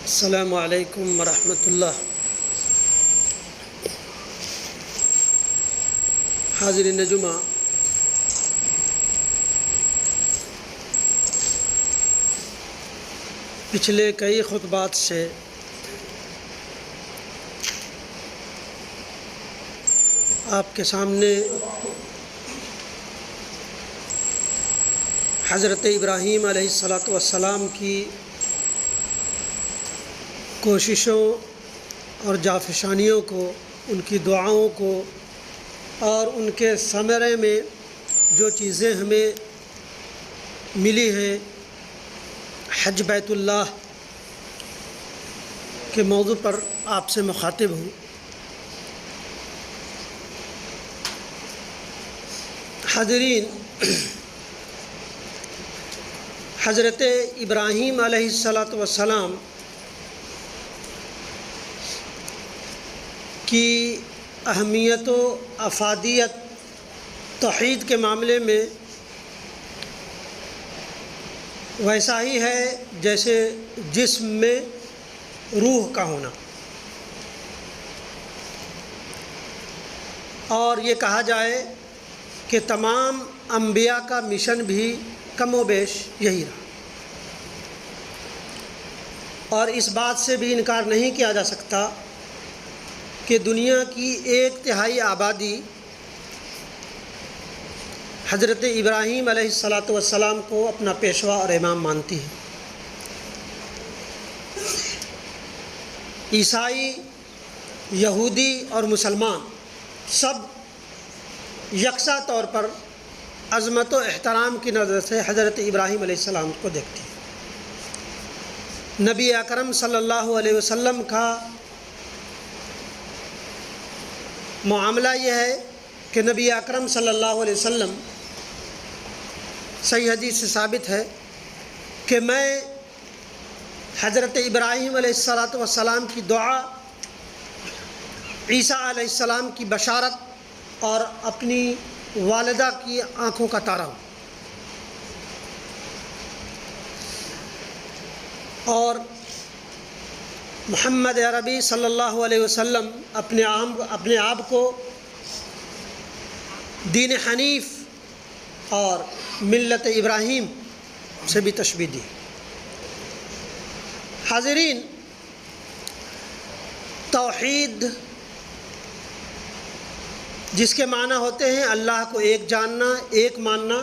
السلام علیکم ورحمۃ اللہ۔ حاضرین جمعہ، پچھلے کئی خطبات سے آپ کے سامنے حضرت ابراہیم علیہ السلام کی کوششوں اور جافشانیوں کو، ان کی دعاؤں کو اور ان کے ثمرے میں جو چیزیں ہمیں ملی ہیں حج بیت اللہ کے موضوع پر آپ سے مخاطب ہوں۔ حاضرین، حضرت ابراہیم علیہ السلام کی اہمیت و افادیت توحید کے معاملے میں ویسا ہی ہے جیسے جسم میں روح کا ہونا، اور یہ کہا جائے کہ تمام انبیاء کا مشن بھی کم و بیش یہی رہا، اور اس بات سے بھی انکار نہیں کیا جا سکتا کہ دنیا کی 1/3 آبادی حضرت ابراہیم علیہ السلام کو اپنا پیشوا اور امام مانتی ہے۔ عیسائی، یہودی اور مسلمان سب یکساں طور پر عظمت و احترام کی نظر سے حضرت ابراہیم علیہ السلام کو دیکھتی ہے۔ نبی اکرم صلی اللہ علیہ وسلم کا معاملہ یہ ہے کہ نبی اکرم صلی اللہ علیہ وسلم، صحیح حدیث سے ثابت ہے کہ میں حضرت ابراہیم علیہ السلام کی دعا، عیسیٰ علیہ السلام کی بشارت اور اپنی والدہ کی آنکھوں کا تارا ہوں، اور محمد عربی صلی اللہ علیہ وسلم اپنے آپ کو دین حنیف اور ملت ابراہیم سے بھی تشبیہ دی۔ حاضرین، توحید جس کے معنی ہوتے ہیں اللہ کو ایک جاننا، ایک ماننا،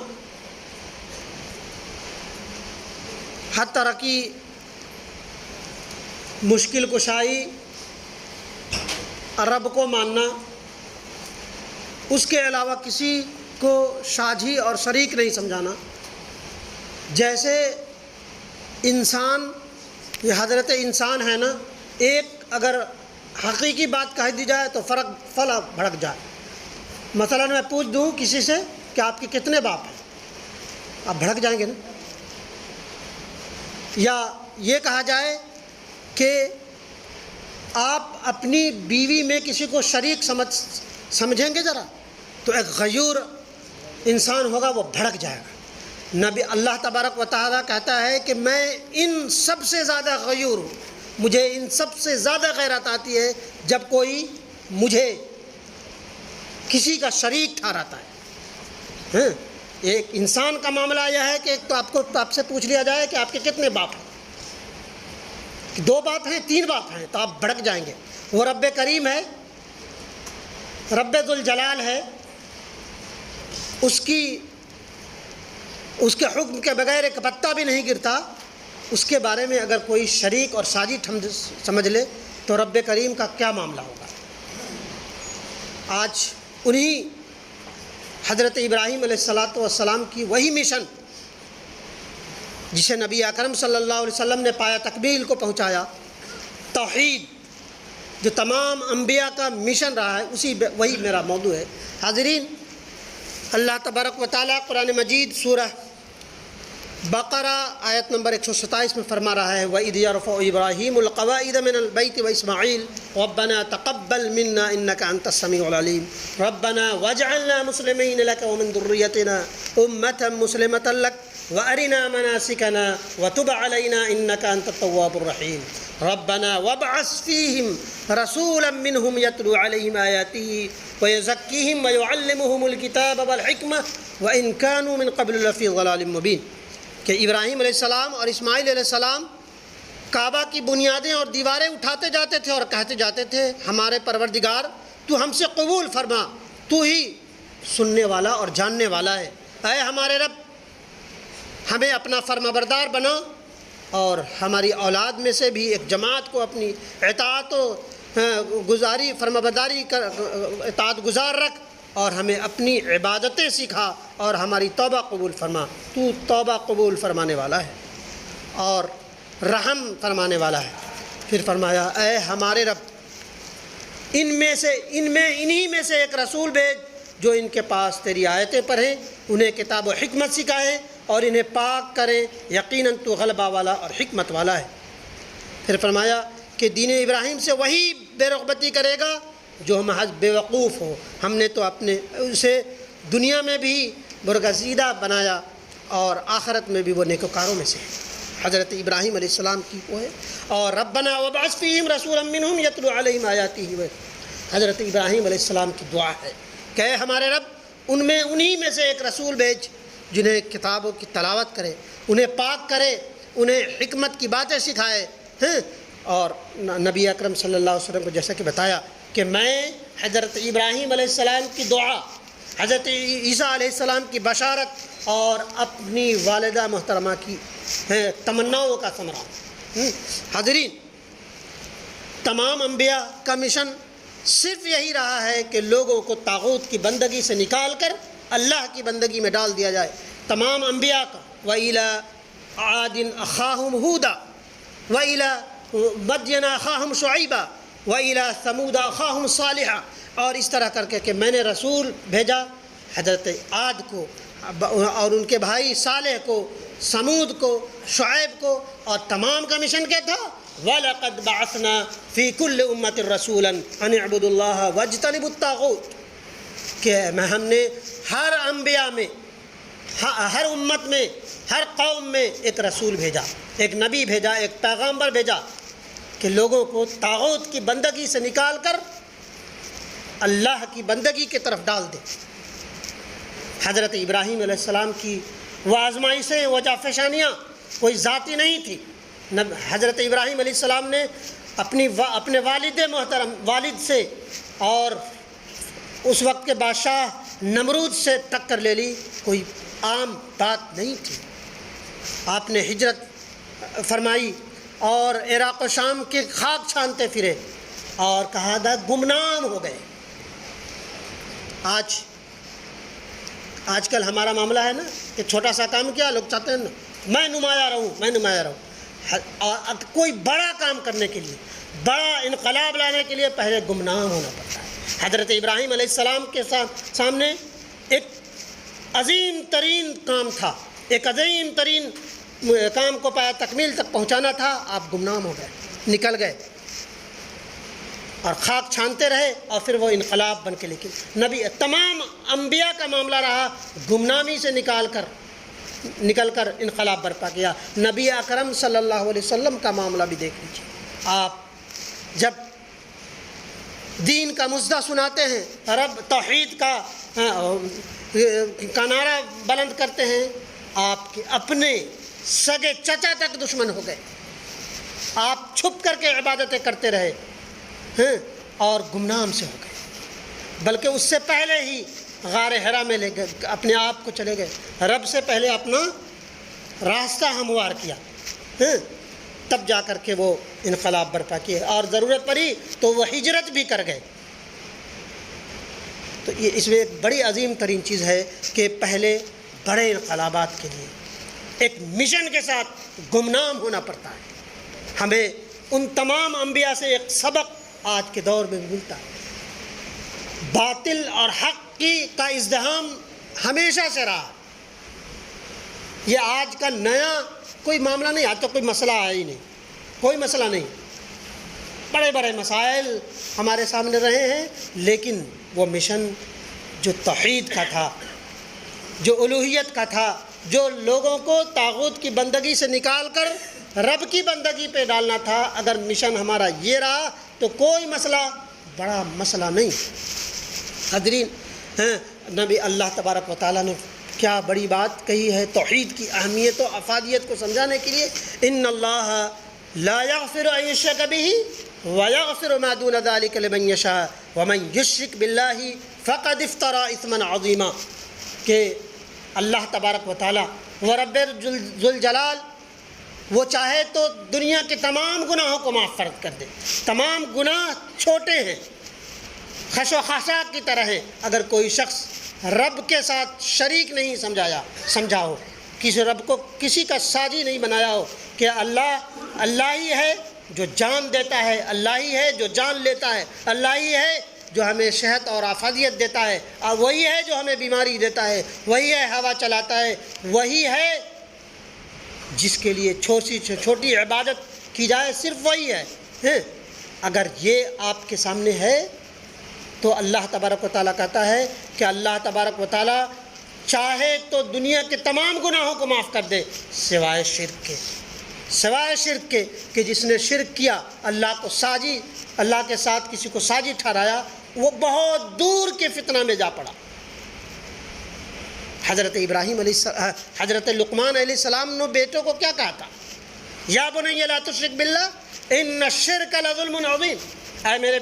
ہر طرح کی مشکل کشائی، رب کو ماننا، اس کے علاوہ کسی کو شاجی اور شریک نہیں سمجھانا۔ جیسے انسان، یہ حضرت انسان ہے نا، ایک اگر حقیقی بات کہہ دی جائے تو فلا بھڑک جائے۔ مثلا میں پوچھ دوں کسی سے کہ آپ کے کتنے باپ ہیں، آپ بھڑک جائیں گے نا۔ یا یہ کہا جائے کہ آپ اپنی بیوی میں کسی کو شریک سمجھیں گے ذرا، تو ایک غیور انسان ہوگا، وہ بھڑک جائے گا۔ نبی اللہ تبارک و تعالیٰ کہتا ہے کہ میں ان سب سے زیادہ غیور ہوں، مجھے ان سب سے زیادہ غیرت آتی ہے جب کوئی مجھے کسی کا شریک ٹھہراتا ہے۔ ایک انسان کا معاملہ یہ ہے کہ ایک تو آپ سے پوچھ لیا جائے کہ آپ کے کتنے باپ ہیں، 2 باپ ہیں، 3 باپ ہیں، تو آپ بھڑک جائیں گے۔ وہ رب کریم ہے، رب ذوالجلال ہے، اس کے حکم کے بغیر ایک پتا بھی نہیں گرتا۔ اس کے بارے میں اگر کوئی شریک اور ساجد سمجھ لے تو رب کریم کا کیا معاملہ ہوگا۔ آج انہی حضرت ابراہیم علیہ السلام کی وہی مشن جسے نبی اکرم صلی اللہ علیہ وسلم نے پایا تکمیل کو پہنچایا، توحید جو تمام انبیاء کا مشن رہا ہے، وہی میرا موضوع ہے۔ حاضرین، اللہ تبارک و تعالیٰ قرآن مجید سورہ بقرہ آیت نمبر 127 میں فرما رہا ہے، وَإِذْ يَرْفَعُ إِبْرَاهِيمُ الْقَوَاعِدَ مِنَ الْبَيْتِ وَإِسْمَاعِيلُ رَبَّنَا تَقَبَّلْ مِنَّا إِنَّكَ أَنْتَ السَّمِيعُ الْعَلِيمُ رَبَّنَا وَاجْعَلْنَا مُسْلِمِينَ لَكَ وَمِن ذُرِّيَّتِنَا أُمَّةً مُسْلِمَةً لَكَ وَأَرِنَا مَنَاسِكَنَا وَتُبْ عَلَيْنَا إِنَّكَ أَنْتَ التَّوَّابُ الرَّحِيمُ رَبَّنَا وَابْعَثْ فِيهِمْ رَسُولًا مِّنْهُمْ يَتْلُو عَلَيْهِمْ آيَاتِهِ وَيُزَكِّيهِمْ وَيُعَلِّمُهُمُ الْكِتَابَ وَالْحِكْمَةَ وَإِنْ كَانُوا مِنْ قَبْلُ لَفِي ضَلَالٍ مُّبِينٍ کہ ابراہیم علیہ السلام اور اسماعیل علیہ السلام کعبہ کی بنیادیں اور دیواریں اٹھاتے جاتے تھے اور کہتے جاتے تھے ہمارے پروردگار تو ہم سے قبول فرما، تو ہی سننے والا اور جاننے والا ہے، اے ہمارے رب ہمیں اپنا فرما بردار بنا اور ہماری اولاد میں سے بھی ایک جماعت کو اپنی اطاعت و گزاری فرما برداری کر اطاعت گزار رکھ اور ہمیں اپنی عبادتیں سکھا اور ہماری توبہ قبول فرما، تو توبہ قبول فرمانے والا ہے اور رحم فرمانے والا ہے۔ پھر فرمایا اے ہمارے رب انہی میں سے ایک رسول بھیج جو ان کے پاس تیری آیتیں پڑھیں، انہیں کتاب و حکمت سکھائیں اور انہیں پاک کریں، یقیناً تو غلبہ والا اور حکمت والا ہے۔ پھر فرمایا کہ دین ابراہیم سے وہی بے رغبتی کرے گا جو محض بے وقوف ہو، ہم نے تو اپنے اسے دنیا میں بھی برگزیدہ بنایا اور آخرت میں بھی وہ نیکوکاروں میں سے ہے۔ حضرت ابراہیم علیہ السلام کی وہ ہے، اور ربنا وابعث فیہم رسولا منہم یتلو علیہم آیاتہ، حضرت ابراہیم علیہ السلام کی دعا ہے کہ اے ہمارے رب انہی میں سے ایک رسول بھیج جنہیں کتابوں کی تلاوت کرے، انہیں پاک کرے، انہیں حکمت کی باتیں سکھائے ہیں۔ اور نبی اکرم صلی اللہ علیہ وسلم کو جیسا کہ بتایا کہ میں حضرت ابراہیم علیہ السلام کی دعا، حضرت عیسیٰ علیہ السلام کی بشارت اور اپنی والدہ محترمہ کی تمناؤں کا ثمرہ ہوں۔ حاضرین، تمام انبیاء کا مشن صرف یہی رہا ہے کہ لوگوں کو طاغوت کی بندگی سے نکال کر اللہ کی بندگی میں ڈال دیا جائے۔ تمام انبیاء کا وَإِلَىٰ عَادٍ أَخَاهُمْ هُودًا وَإِلَىٰ مَدْيَنَ أَخَاهُمْ شُعَيْبًا وَإِلَىٰ ثَمُودَ أَخَاهُمْ صَالِحًا، اور اس طرح کر کے میں نے رسول بھیجا حضرت عاد کو اور ان کے بھائی صالح کو، سمود کو، شعیب کو، اور تمام کا مشن کیا تھا؟ وَلَقَدْ بَعَثْنَا فِي كُلِّ أُمَّةٍ رَسُولًا أَنِ اعْبُدُوا اللَّهَ وَاجْتَنِبُوا الطَّاغُوتَ کہ ہم نے ہر انبیاء میں، ہر امت میں، ہر قوم میں ایک رسول بھیجا، ایک نبی بھیجا، ایک پیغمبر بھیجا کہ لوگوں کو طاغوت کی بندگی سے نکال کر اللہ کی بندگی کی طرف ڈال دے۔ حضرت ابراہیم علیہ السلام کی وہ آزمائشیں، وہ جافشانیاں کوئی ذاتی نہیں تھی۔ حضرت ابراہیم علیہ السلام نے اپنے والد سے اور اس وقت کے بادشاہ نمرود سے ٹکر لے لی، کوئی عام بات نہیں تھی۔ آپ نے ہجرت فرمائی اور عراق و شام کے خاک چھانتے پھرے اور کہا تھا گمنام ہو گئے۔ آج کل ہمارا معاملہ ہے نا کہ چھوٹا سا کام کیا لوگ چاہتے ہیں نا میں نمایاں رہوں، اور کوئی بڑا کام کرنے کے لیے، بڑا انقلاب لانے کے لیے پہلے گمنام ہونا پڑتا ہے۔ حضرت ابراہیم علیہ السلام کے سامنے ایک عظیم ترین کام تھا، ایک عظیم ترین کام کو پایا تکمیل تک پہنچانا تھا، آپ گمنام ہو گئے، نکل گئے اور خاک چھانتے رہے، اور پھر وہ انقلاب بن کے نبی تمام انبیاء کا معاملہ رہا گمنامی سے نکل کر انقلاب برپا کیا۔ نبی اکرم صلی اللہ علیہ وسلم کا معاملہ بھی دیکھ لیجیے، آپ جب دین کا مژدہ سناتے ہیں، رب توحید کا نعرہ بلند کرتے ہیں، آپ کے اپنے سگے چچا تک دشمن ہو گئے، آپ چھپ کر کے عبادتیں کرتے رہے ہیں اور گمنام سے ہو گئے، بلکہ اس سے پہلے ہی غار حرا میں لے گئے، اپنے آپ کو چلے گئے، رب سے پہلے اپنا راستہ ہموار کیا، تب جا کر کے وہ انقلاب برپا کیے، اور ضرورت پڑی تو وہ ہجرت بھی کر گئے۔ تو یہ اس میں ایک بڑی عظیم ترین چیز ہے کہ پہلے بڑے انقلابات کے لیے ایک مشن کے ساتھ گمنام ہونا پڑتا ہے۔ ہمیں ان تمام انبیاء سے ایک سبق آج کے دور میں بھی ملتا ہے۔ باطل اور حق کا ازدحام ہمیشہ سے رہا، یہ آج کا نیا کوئی معاملہ نہیں، آج تو کوئی مسئلہ آیا ہی نہیں، کوئی مسئلہ نہیں، بڑے بڑے مسائل ہمارے سامنے رہے ہیں، لیکن وہ مشن جو توحید کا تھا، جو الوہیت کا تھا، جو لوگوں کو طاغوت کی بندگی سے نکال کر رب کی بندگی پہ ڈالنا تھا، اگر مشن ہمارا یہ رہا تو کوئی مسئلہ بڑا مسئلہ نہیں۔ حضرین، نبی اللہ تبارک و تعالیٰ نے کیا بڑی بات کہی ہے توحید کی اہمیت و افادیت کو سمجھانے کے لیے، ان اللہ لا یغفر ان یشرک بہ ویغفر ما دون ذلک لمن یشاء ومن یشرک باللہ فقد افتری اثما عظیما، کہ اللہ تبارک و تعالیٰ وہ رب ذوالجلال وہ چاہے تو دنیا کے تمام گناہوں کو معاف کر دے، تمام گناہ چھوٹے ہیں، خش و خاشاک کی طرح ہیں، اگر کوئی شخص رب کے ساتھ شریک نہیں سمجھا ہو، کسی رب کو کسی کا ساجی نہیں بنایا ہو، کہ اللہ ہی ہے جو جان دیتا ہے، اللہ ہی ہے جو جان لیتا ہے، اللہ ہی ہے جو ہمیں صحت اور افادیت دیتا ہے، اور وہی ہے جو ہمیں بیماری دیتا ہے، وہی ہے ہوا چلاتا ہے، وہی ہے جس کے لیے چھوٹی سے چھوٹی عبادت کی جائے صرف وہی ہے۔ اگر یہ آپ کے سامنے ہے تو اللہ تبارک و تعالیٰ کہتا ہے کہ اللہ تبارک و تعالیٰ چاہے تو دنیا کے تمام گناہوں کو معاف کر دے سوائے شرک کے، کہ جس نے شرک کیا، اللہ کے ساتھ کسی کو ساجی ٹھہرایا، وہ بہت دور کے فتنہ میں جا پڑا۔ حضرت لقمان علیہ السلام نے بیٹوں کو کیا کہا تھا؟ یا بنی لا تشرک باللہ ان الشرک لظلم عظیم، اے میرے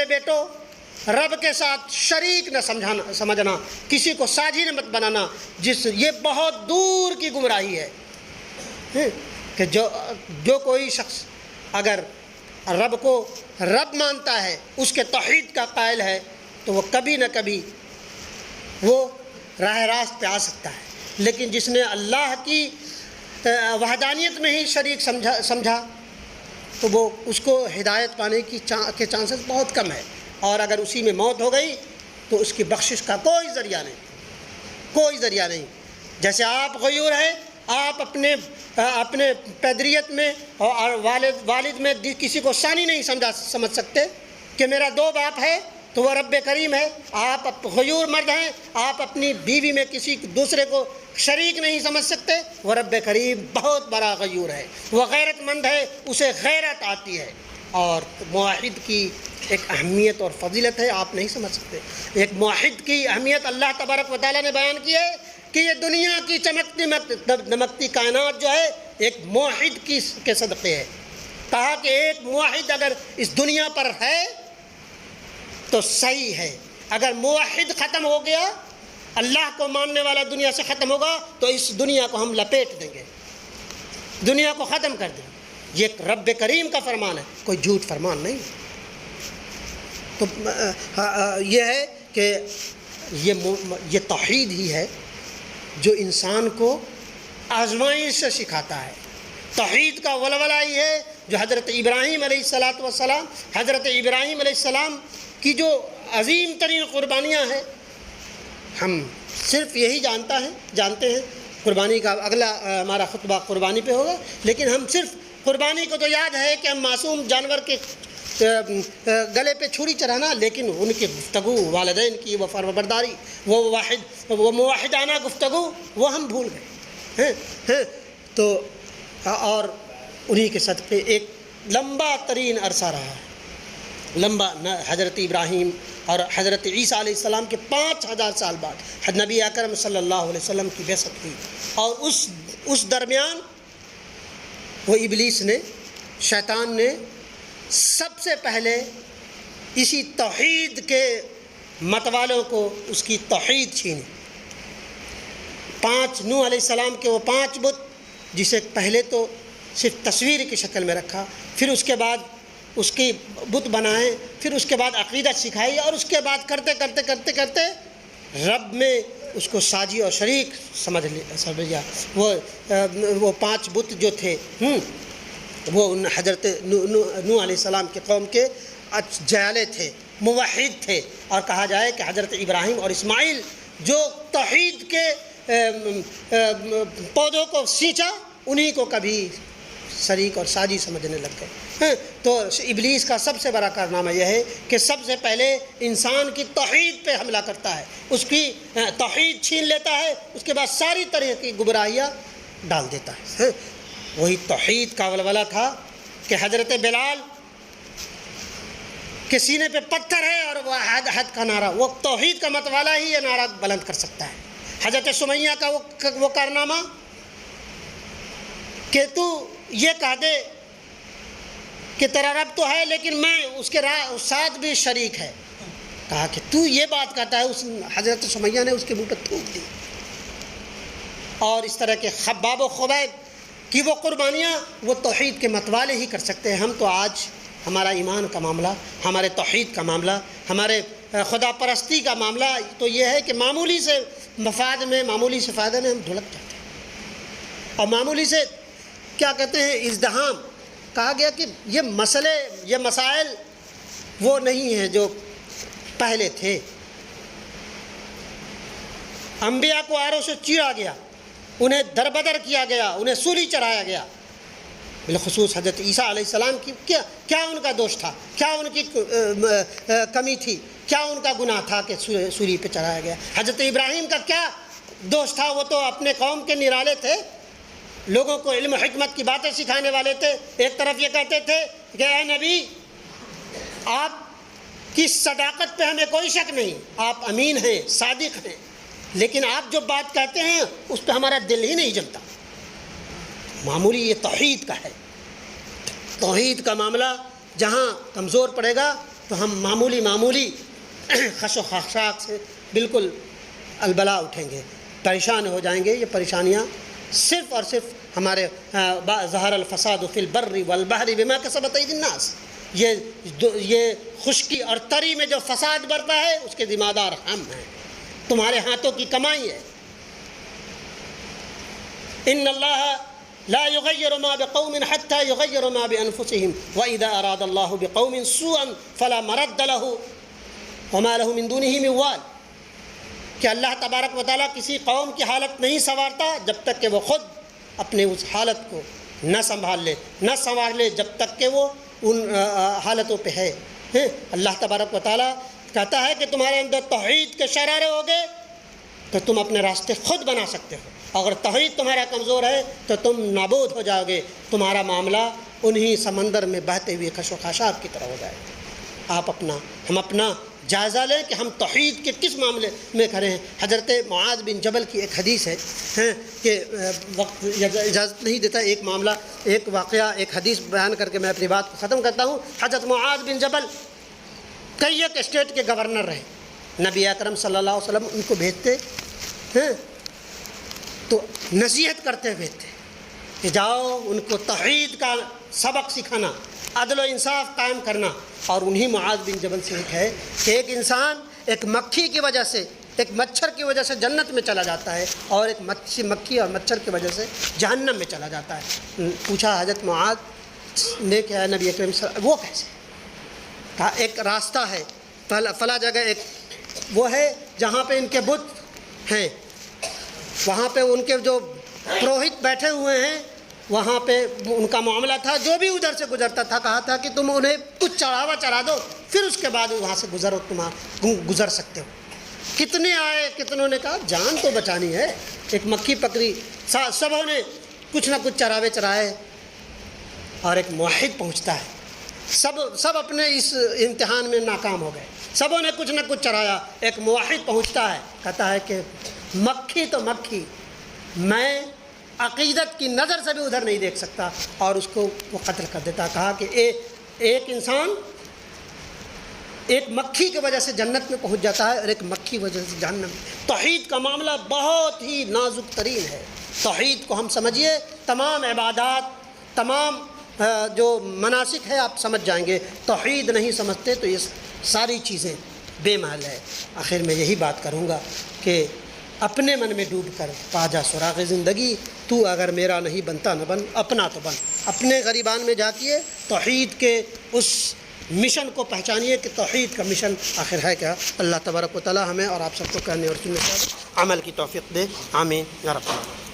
بیٹو رب کے ساتھ شریک نہ سمجھنا، کسی کو ساجی نہ مت بنانا، یہ بہت دور کی گمراہی ہے، کہ جو کوئی شخص اگر رب کو رب مانتا ہے، اس کے توحید کا قائل ہے، تو وہ کبھی نہ کبھی وہ راہ راست پہ آ سکتا ہے، لیکن جس نے اللہ کی وحدانیت میں ہی شریک سمجھا تو وہ اس کو ہدایت پانے کے چانسز بہت کم ہے، اور اگر اسی میں موت ہو گئی تو اس کی بخشش کا کوئی ذریعہ نہیں۔ جیسے آپ غیور ہیں، آپ اپنے پیدریت میں اور والد میں کسی کو ثانی نہیں سمجھ سکتے کہ میرا 2 باپ ہے تو وہ رب کریم ہے۔ آپ غیور مرد ہیں، آپ اپنی بیوی میں کسی دوسرے کو شریک نہیں سمجھ سکتے، وہ رب کریم بہت بڑا غیور ہے، وہ غیرت مند ہے، اسے غیرت آتی ہے۔ اور موحد کی ایک اہمیت اور فضیلت ہے، آپ نہیں سمجھ سکتے۔ ایک موحد کی اہمیت اللہ تبارک و تعالیٰ نے بیان کی ہے کہ یہ دنیا کی چمکتی دمکتی کائنات جو ہے ایک موحد کے صدقے ہے۔ کہا کہ ایک موحد اگر اس دنیا پر ہے تو صحیح ہے، اگر موحد ختم ہو گیا، اللہ کو ماننے والا دنیا سے ختم ہوگا، تو اس دنیا کو ہم لپیٹ دیں گے، دنیا کو ختم کر دیں گے۔ یہ رب کریم کا فرمان ہے، کوئی جھوٹ فرمان نہیں۔ تو یہ ہے کہ یہ توحید ہی ہے جو انسان کو آزمائش سے سکھاتا ہے۔ توحید کا ولولہ ہی ہے جو حضرت ابراہیم علیہ السلام کی جو عظیم ترین قربانیاں ہیں، ہم صرف یہی جانتے ہیں۔ قربانی کا اگلا ہمارا خطبہ قربانی پہ ہوگا، لیکن ہم صرف قربانی کو تو یاد ہے کہ ہم معصوم جانور کے گلے پہ چھری چڑھانا، لیکن ان کی گفتگو، والدین کی وہ فرمانبرداری، وہ موحدانہ گفتگو، وہ ہم بھول گئے ہیں۔ تو اور انہی کے صدقے ایک لمبا ترین عرصہ رہا ہے، حضرت ابراہیم اور حضرت عیسیٰ علیہ السلام کے 5000 سال بعد نبی اکرم صلی اللہ علیہ وسلم کی بعثت ہوئی، اور اس درمیان وہ ابلیس نے، شیطان نے سب سے پہلے اسی توحید کے متوالوں کو اس کی توحید چھینی۔ نوح علیہ السلام کے وہ 5 بت، جسے پہلے تو صرف تصویر کی شکل میں رکھا، پھر اس کے بعد اس کی بت بنائے، پھر اس کے بعد عقیدت سکھائی، اور اس کے بعد کرتے رب میں اس کو ساجی اور شریک سمجھ لیا۔ وہ 5 بت جو تھے وہ حضرت نوح علیہ السلام کے قوم کے جالے تھے، موحد تھے، اور کہا جائے کہ حضرت ابراہیم اور اسماعیل جو توحید کے پودوں کو سینچا، انہی کو کبھی شریک اور ساجی سمجھنے لگ گئے. تو ابلیس کا سب سے بڑا کارنامہ یہ ہے کہ سب سے پہلے انسان کی توحید پہ حملہ کرتا ہے، اس کی توحید چھین لیتا ہے، اس کے بعد ساری طرح کی گمراہیاں ڈال دیتا ہے. وہی توحید کا ولولہ تھا کہ حضرت بلال کے سینے پہ پتھر ہے اور وہ حد کا نعرہ، وہ توحید کا متوالا ہی یہ نعرہ بلند کر سکتا ہے. حضرت سمیہ کا وہ کارنامہ کہ تو یہ کہہ دے کہ تیرا رب تو ہے لیکن میں اس کے ساتھ بھی شریک ہے. کہا کہ تو یہ بات کہتا ہے، اس حضرت سمیہ نے اس کے منہ پہ تھوک دی. اور اس طرح کے خباب و خبیب کی وہ قربانیاں وہ توحید کے متوالے ہی کر سکتے ہیں. ہم تو آج ہمارا ایمان کا معاملہ، ہمارے توحید کا معاملہ، ہمارے خدا پرستی کا معاملہ تو یہ ہے کہ معمولی سے مفاد میں، معمولی سے فائدے میں ہم ڈھلک جاتے ہیں. اور معمولی سے کیا کہتے ہیں ازدحام. کہا گیا کہ یہ مسائل وہ نہیں ہیں جو پہلے تھے. انبیاء کو آروں سے چیرا گیا، انہیں دربدر کیا گیا، انہیں سولی چڑھایا گیا. بالخصوص حضرت عیسیٰ علیہ السلام کی کیا ان کا دوش تھا، کیا ان کی کمی تھی، کیا ان کا گناہ تھا کہ سولی پہ چڑھایا گیا. حضرت ابراہیم کا کیا دوش تھا، وہ تو اپنے قوم کے نرالے تھے، لوگوں کو علم و حکمت کی باتیں سکھانے والے تھے. ایک طرف یہ کہتے تھے کہ اے نبی آپ کی صداقت پہ ہمیں کوئی شک نہیں، آپ امین ہیں، صادق ہیں، لیکن آپ جو بات کہتے ہیں اس پہ ہمارا دل ہی نہیں جمتا. معمولی یہ توحید کا ہے. توحید کا معاملہ جہاں کمزور پڑے گا تو ہم معمولی خش و خاشاک سے بالکل البلا اٹھیں گے، پریشان ہو جائیں گے. یہ پریشانیاں صرف اور صرف ہمارے ظہر الفساد فی البر والبحر بما کسبت ایدی الناس، یہ خشکی اور تری میں جو فساد برپا ہے اس کے ذمہ دار ہم ہیں، تمہارے ہاتھوں کی کمائی ہے. ان اللہ لا يغير ما بقوم حتى يغيروا ما بانفسهم واذا اراد الله بقوم سوءا فلا مرد له وما له من دونه من وال. کہ اللہ تبارک و تعالیٰ کسی قوم کی حالت نہیں سنوارتا جب تک کہ وہ خود اپنے اس حالت کو نہ سنبھال لے جب تک کہ وہ ان حالتوں پہ ہے. اللہ تبارک و تعالیٰ کہتا ہے کہ تمہارے اندر توحید کے شرارے ہو گئے تو تم اپنے راستے خود بنا سکتے ہو. اگر توحید تمہارا کمزور ہے تو تم نابود ہو جاؤ گے، تمہارا معاملہ انہی سمندر میں بہتے ہوئے خش و خاشاک کی طرح ہو جائے گا. ہم اپنا جائزہ لیں کہ ہم توحید کے کس معاملے میں کھڑے ہیں. حضرت معاذ بن جبل کی ایک حدیث ہے کہ وقت اجازت نہیں دیتا، ایک معاملہ، ایک واقعہ، ایک حدیث بیان کر کے میں اپنی بات کو ختم کرتا ہوں. حضرت معاذ بن جبل کئی ایک اسٹیٹ کے گورنر رہے. نبی اکرم صلی اللہ علیہ وسلم ان کو بھیجتے تو نصیحت کرتے ہوئے تھے کہ جاؤ ان کو توحید کا سبق سکھانا، عدل و انصاف قائم کرنا. اور انہی معاذ بن جبل سے ایک ہے کہ ایک انسان ایک مکھی کی وجہ سے، ایک مچھر کی وجہ سے جنت میں چلا جاتا ہے اور ایک مکھی اور مچھر کی وجہ سے جہنم میں چلا جاتا ہے. پوچھا حضرت معاذ نے کہ نبی اکرم صلی اللہ علیہ وسلم وہ کیسے؟ کہا ایک راستہ ہے، فلاں جگہ ایک وہ ہے جہاں پہ ان کے بت ہیں، وہاں پہ ان کے جو پروہت بیٹھے ہوئے ہیں، وہاں پہ ان کا معاملہ تھا. جو بھی ادھر سے گزرتا تھا کہا تھا کہ تم انہیں کچھ چڑھاوا چڑھا دو، پھر اس کے بعد وہاں سے گزر سکتے ہو. کتنے آئے، کتنوں نے کہا جان تو بچانی ہے. ایک مکھی پکڑی، سبوں نے کچھ نہ کچھ چراوے چرائے. اور ایک موحد پہنچتا ہے، سب اپنے اس امتحان میں ناکام ہو گئے، سبوں نے کچھ نہ کچھ چرایا. ایک موحد پہنچتا ہے، کہتا ہے کہ مکھی تو مکھی، میں عقیدت کی نظر سے بھی ادھر نہیں دیکھ سکتا، اور اس کو وہ قتل کر دیتا. کہا کہ ایک انسان ایک مکھی کی وجہ سے جنت میں پہنچ جاتا ہے اور ایک مکھی کی وجہ سے جہنم میں. توحید کا معاملہ بہت ہی نازک ترین ہے. توحید کو ہم سمجھیے، تمام عبادات، تمام جو مناسک ہے آپ سمجھ جائیں گے. توحید نہیں سمجھتے تو یہ ساری چیزیں بے محل ہے. آخر میں یہی بات کروں گا کہ اپنے من میں ڈوب کر پا جا سراغ زندگی، تو اگر میرا نہیں بنتا نہ بن، اپنا تو بن. اپنے غریبان میں جاکیے، توحید کے اس مشن کو پہچانیے کہ توحید کا مشن آخر ہے کیا. اللہ تبارک و تعالی ہمیں اور آپ سب کو کہنے اور سننے کا عمل کی توفیق دے. آمین یا رب العالمین.